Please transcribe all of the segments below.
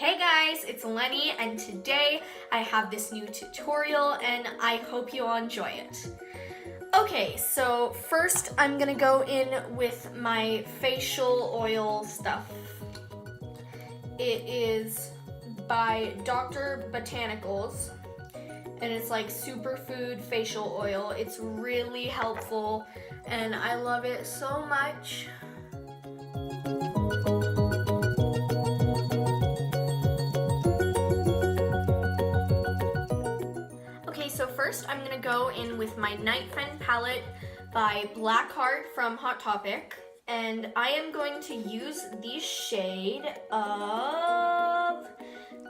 Hey guys, it's Lenny, and today I have this new tutorial and I hope you all enjoy it. Okay, so first I'm gonna go in with my facial oil stuff. It is by Dr. Botanicals and it's like superfood facial oil. It's really helpful and I love it so much. So first I'm going to go in with my Night Friend palette by Blackheart from Hot Topic, and I am going to use the shade of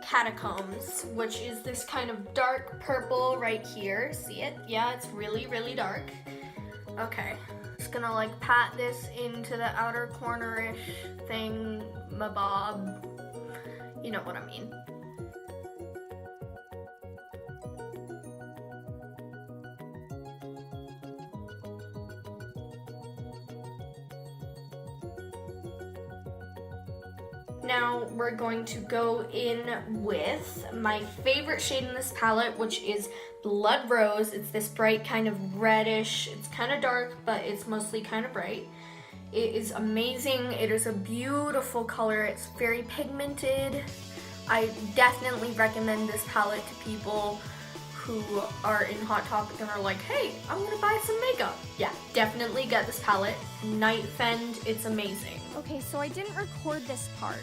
Catacombs, which is this kind of dark purple right here. See it? Yeah, it's really, really dark. Okay, just gonna like pat this into the outer corner-ish thing, mabob. You know what I mean. Now we're going to go in with my favorite shade in this palette, which is Blood Rose. It's this bright kind of reddish, it's kind of dark, but it's mostly kind of bright. It is amazing. It is a beautiful color. It's very pigmented. I definitely recommend this palette to people who are in Hot Topic and are like, hey, I'm gonna buy some makeup. Yeah, definitely get this palette. Night Friend, it's amazing. Okay, so I didn't record this part,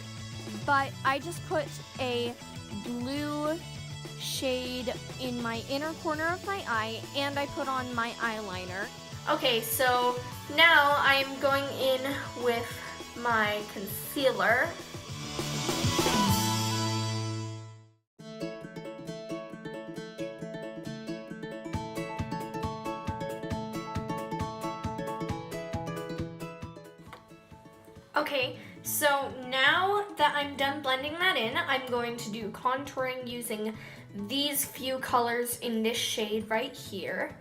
but I just put a blue shade in my inner corner of my eye, and I put on my eyeliner. Okay, so now I'm going in with my concealer. Okay, so now that I'm done blending that in, I'm going to do contouring using these few colors in this shade right here.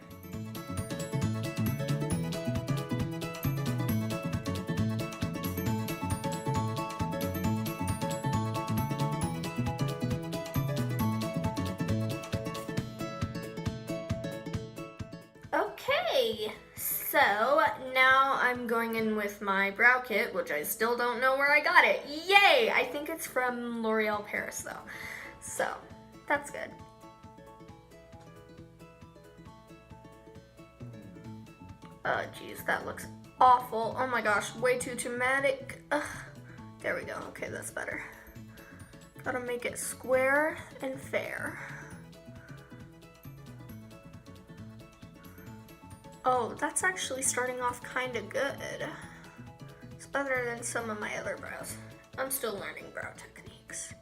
Okay. So now I'm going in with my brow kit, which I still don't know where I got it. Yay! I think it's from L'Oreal Paris though. So that's good. Oh geez, that looks awful. Oh my gosh, way too dramatic. Ugh. There we go. Okay, that's better. Gotta make it square and fair. Oh, that's actually starting off kind of good. It's better than some of my other brows. I'm still learning brow techniques.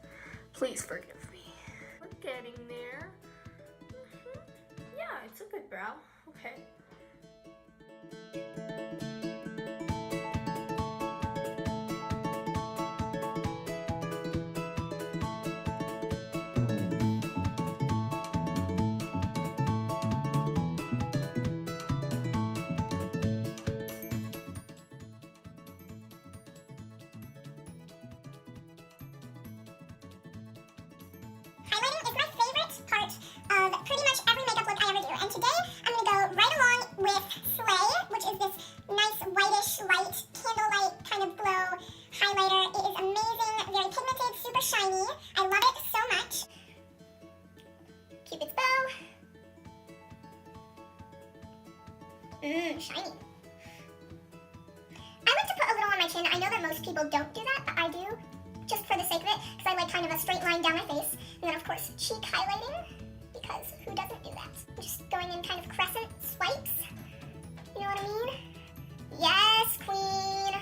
Please forgive me. We're getting there. Yeah, it's a good brow. Okay. Highlighting is my favorite part of pretty much every makeup look I ever do. And today I'm going to go right along with Slay, which is this nice whitish light, candlelight kind of glow highlighter. It is amazing, very pigmented, super shiny. I love it so much. Cupid's bow. Shiny. I like to put a little on my chin. I know that most people don't do that, but I do. Just for the sake of it, because I like kind of a straight line down my face. And then of course, cheek highlighting, because who doesn't do that? Just going in kind of crescent swipes. You know what I mean? Yes, queen!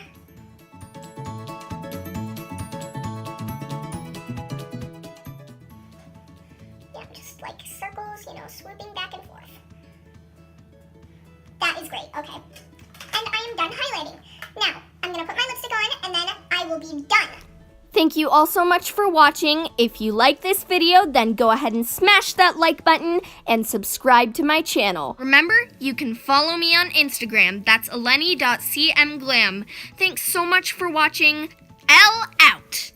Yeah, just like circles, you know, swooping back and forth. That is great, okay. And I am done highlighting. Now, I'm gonna put my lipstick on, and then I will be done. Thank you all so much for watching. If you like this video, then go ahead and smash that like button and subscribe to my channel. Remember, you can follow me on Instagram. That's eleni.cmglam. Thanks so much for watching. L out.